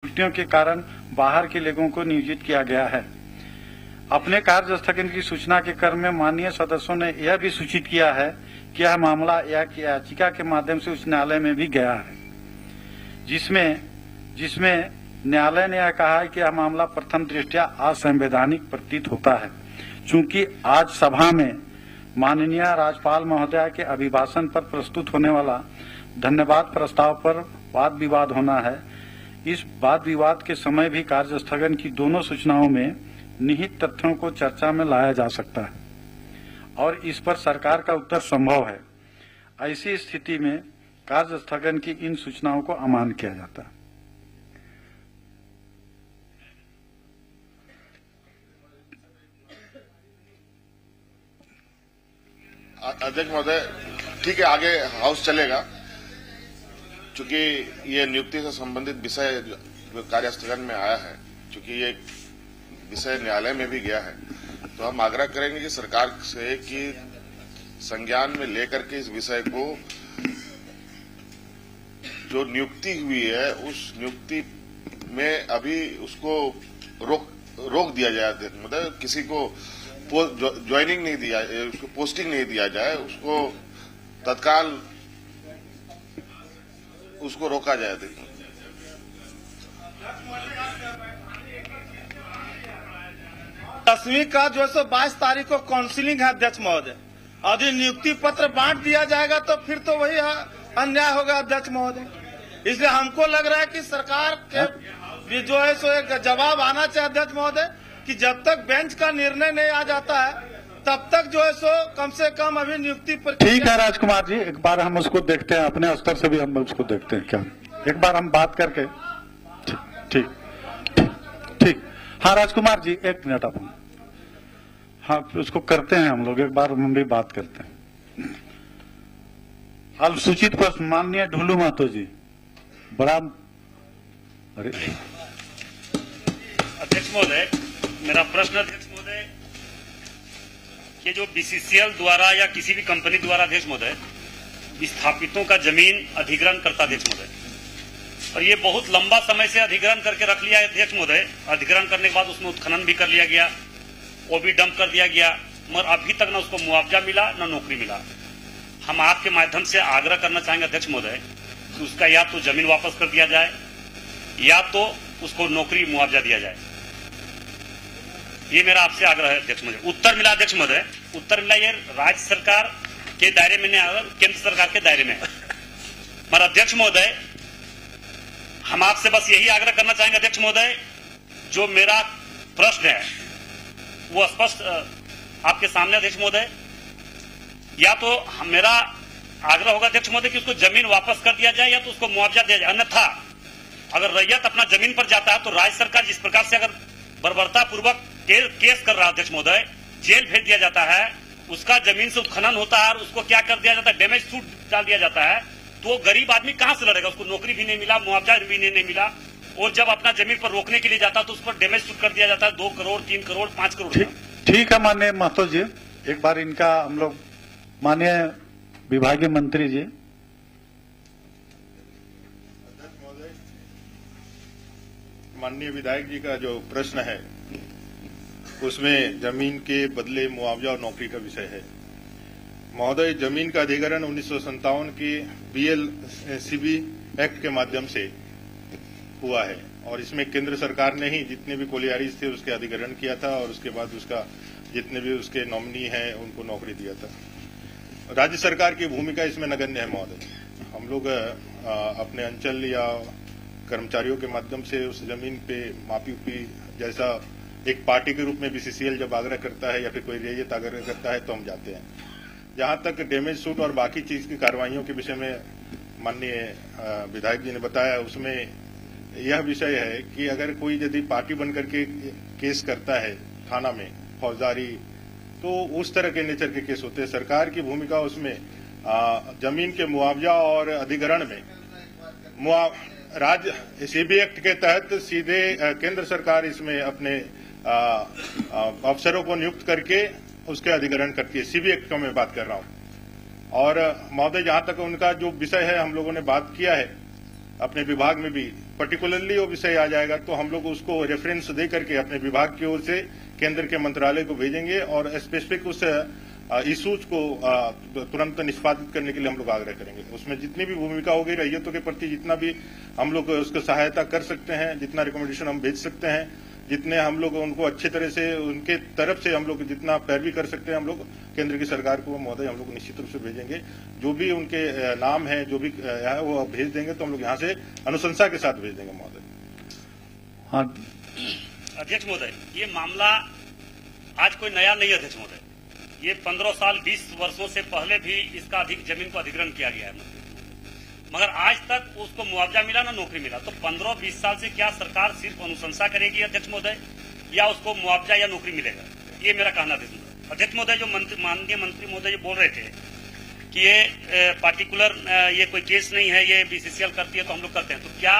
छुट्टियों के कारण बाहर के लोगों को नियोजित किया गया है। अपने कार्य स्थगन की सूचना के क्रम में माननीय सदस्यों ने यह भी सूचित किया है कि यह मामला याचिका के माध्यम से उच्च न्यायालय में भी गया है, जिसमें न्यायालय ने यह कहा है कि यह मामला प्रथम दृष्टया असंवैधानिक प्रतीत होता है। चूंकि आज सभा में माननीय राज्यपाल महोदय के अभिभाषण पर प्रस्तुत होने वाला धन्यवाद प्रस्ताव पर वाद विवाद होना है, इस वाद विवाद के समय भी कार्य स्थगन की दोनों सूचनाओं में निहित तथ्यों को चर्चा में लाया जा सकता है और इस पर सरकार का उत्तर संभव है। ऐसी स्थिति में कार्य स्थगन की इन सूचनाओं को अमान्य किया जाता है। अध्यक्ष महोदय, ठीक है, आगे हाउस चलेगा। चूंकि ये नियुक्ति से संबंधित विषय कार्य स्थगन में आया है, चूंकि ये विषय न्यायालय में भी गया है, तो हम आग्रह करेंगे कि सरकार से कि संज्ञान में लेकर के इस विषय को जो नियुक्ति हुई है उस नियुक्ति में अभी उसको रोक दिया जाए। मतलब किसी को ज्वाइनिंग नहीं दिया, उसको पोस्टिंग नहीं दिया जाए, उसको तत्काल उसको रोका जाए। 10वीं का जो है 22 तारीख को काउंसिलिंग है अध्यक्ष महोदय। यदि नियुक्ति पत्र बांट दिया जाएगा तो फिर तो वही अन्याय होगा अध्यक्ष महोदय। इसलिए हमको लग रहा है कि सरकार के भी जो है सो एक जवाब आना चाहिए अध्यक्ष महोदय कि जब तक बेंच का निर्णय नहीं आ जाता है तब तक जो है सो कम से कम अभी नियुक्ति पर। ठीक है राजकुमार जी, एक बार हम उसको देखते हैं, अपने स्तर से भी हम उसको देखते हैं क्या, एक बार हम बात करके। ठीक। हाँ राजकुमार जी, एक मिनट आप, हाँ उसको करते हैं हम लोग, एक बार हम भी बात करते हैं। अल्पसूचित प्रश्न माननीय ढुल्लू महतो जी, बड़ा अरे अध्यक्ष महोदय, मेरा प्रश्न अध्यक्ष महोदय, ये जो बीसीसीएल द्वारा या किसी भी कंपनी द्वारा अध्यक्ष महोदय विस्थापितों का जमीन अधिग्रहण करता अध्यक्ष महोदय, और ये बहुत लंबा समय से अधिग्रहण करके रख लिया है अध्यक्ष महोदय। अधिग्रहण करने के बाद उसमें उत्खनन भी कर लिया गया, वो भी डंप कर दिया गया, मगर अभी तक न उसको मुआवजा मिला न नौकरी मिला। हम आपके माध्यम से आग्रह करना चाहेंगे अध्यक्ष महोदय कि उसका या तो जमीन वापस कर दिया जाए या तो उसको नौकरी मुआवजा दिया जाए। ये मेरा आपसे आग्रह है अध्यक्ष महोदय। उत्तर मिला अध्यक्ष महोदय, उत्तर मिला ये राज्य सरकार के दायरे में नहीं, केंद्र सरकार के दायरे में है। मगर अध्यक्ष महोदय, हम आपसे बस यही आग्रह करना चाहेंगे अध्यक्ष महोदय, जो मेरा प्रश्न है वो स्पष्ट आपके सामने अध्यक्ष महोदय, या तो मेरा आग्रह होगा अध्यक्ष महोदय कि उसको जमीन वापस कर दिया जाए या तो उसको मुआवजा दिया जाए। अन्यथा अगर रैयत अपना जमीन पर जाता है तो राज्य सरकार जिस प्रकार से अगर बर्बरता पूर्वक केस कर रहा है अध्यक्ष महोदय, जेल भेज दिया जाता है, उसका जमीन से उत्खनन होता है और उसको क्या कर दिया जाता है, डैमेज सूट डाल दिया जाता है, तो गरीब आदमी कहां से लड़ेगा? उसको नौकरी भी नहीं मिला, मुआवजा भी नहीं मिला, और जब अपना जमीन पर रोकने के लिए जाता है तो उस पर डैमेज सूट कर दिया जाता है 2 करोड़ 3 करोड़ 5 करोड़। ठीक है माननीय महतो जी, एक बार इनका हम लोग माननीय विभागीय मंत्री जी। माननीय विधायक जी का जो प्रश्न है उसमें जमीन के बदले मुआवजा और नौकरी का विषय है। महोदय, जमीन का अधिग्रहण 1957 के BLCB एक्ट के माध्यम से हुआ है और इसमें केंद्र सरकार ने ही जितने भी कोलियारीज थे उसके अधिग्रहण किया था और उसके बाद उसका जितने भी उसके नॉमिनी हैं उनको नौकरी दिया था। राज्य सरकार की भूमिका इसमें नगण्य है महोदय। हम लोग अपने अंचल या कर्मचारियों के माध्यम से उस जमीन पे मापी उपी, जैसा एक पार्टी के रूप में बीसीसीएल जब आग्रह करता है या फिर कोई रैयत आग्रह करता है तो हम जाते हैं। जहां तक डैमेज सूट और बाकी चीज की कार्रवाइयों के विषय में माननीय विधायक जी ने बताया, उसमें यह विषय है कि अगर कोई यदि पार्टी बनकर के केस करता है थाना में फौजदारी, तो उस तरह के नेचर के केस होते हैं। सरकार की भूमिका उसमें जमीन के मुआवजा और अधिग्रहण में राज्य सीबी एक्ट के तहत सीधे केंद्र सरकार इसमें अपने अफसरों को नियुक्त करके उसके अधिग्रहण करती है। सीबी एक्ट का मैं बात कर रहा हूं। और महोदय, जहां तक उनका जो विषय है हम लोगों ने बात किया है अपने विभाग में भी पर्टिकुलरली वो विषय आ जाएगा तो हम लोग उसको रेफरेंस दे करके अपने विभाग की ओर से केंद्र के मंत्रालय को भेजेंगे और स्पेसिफिक उस इशूज को तुरंत निष्पादित करने के लिए हम लोग आग्रह करेंगे। उसमें जितनी भी भूमिका होगी रैयतों के प्रति जितना भी हम लोग उसको सहायता कर सकते हैं, जितना रिकमेंडेशन हम भेज सकते हैं, जितने हम लोग उनको अच्छे तरह से उनके तरफ से हम लोग जितना पैरवी कर सकते हैं हम लोग केंद्र की सरकार को महोदय हम लोग निश्चित रूप से भेजेंगे। जो भी उनके नाम है जो भी है वो भेज देंगे तो हम लोग यहाँ से अनुशंसा के साथ भेज देंगे महोदय। हाँ अध्यक्ष महोदय, ये मामला आज कोई नया नहीं है अध्यक्ष महोदय। ये 15 साल 20 वर्षों से पहले भी इसका जमीन को अधिग्रहण किया गया है, मगर आज तक उसको मुआवजा मिला ना नौकरी मिला। तो 15-20 साल से क्या सरकार सिर्फ अनुशंसा करेगी अध्यक्ष महोदय, या उसको मुआवजा या नौकरी मिलेगा? ये मेरा कहना था अध्यक्ष महोदय। जो माननीय मंत्री महोदय बोल रहे थे कि ये पार्टिकुलर ये कोई केस नहीं है, ये बीसीसीएल करती है तो हम लोग करते हैं, तो क्या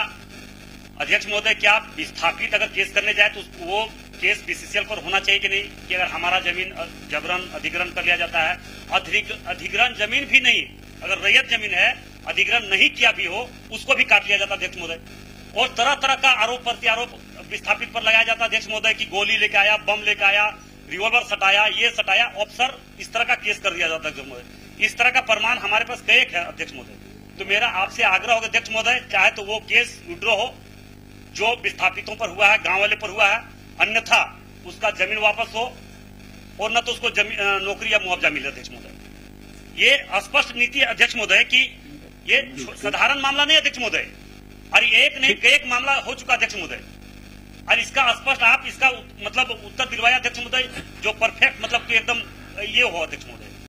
अध्यक्ष महोदय क्या विस्थापित अगर केस करने जाए तो वो केस बीसीसीएल पर होना चाहिए कि नहीं, कि अगर हमारा जमीन जबरन अधिग्रहण कर लिया जाता है, अधिग्रहण जमीन भी नहीं, अगर रैयत जमीन है अधिग्रहण नहीं किया भी हो उसको भी काट लिया जाता अध्यक्ष महोदय। और तरह तरह का आरोप प्रत्यारोप विस्थापित पर लगाया जाता अध्यक्ष महोदय की गोली लेके आया, बम लेके आया, रिवॉल्वर सटाया, ये सटाया, अफसर इस तरह का केस कर दिया जाता अध्यक्ष महोदय। इस तरह का प्रमाण हमारे पास कई है अध्यक्ष महोदय। तो मेरा आपसे आग्रह होगा अध्यक्ष महोदय, चाहे तो वो केस विड्रॉ हो जो विस्थापितों पर हुआ है, गांव वाले पर हुआ है, अन्यथा उसका जमीन वापस हो और न तो उसको नौकरी या मुआवजा मिले अध्यक्ष महोदय। ये स्पष्ट नीति अध्यक्ष महोदय की ये साधारण मामला नहीं अध्यक्ष महोदय, और एक नहीं कई मामला हो चुका अध्यक्ष महोदय, और इसका स्पष्ट आप इसका मतलब उत्तर दिलवाया अध्यक्ष महोदय जो परफेक्ट मतलब एकदम ये हो अध्यक्ष महोदय।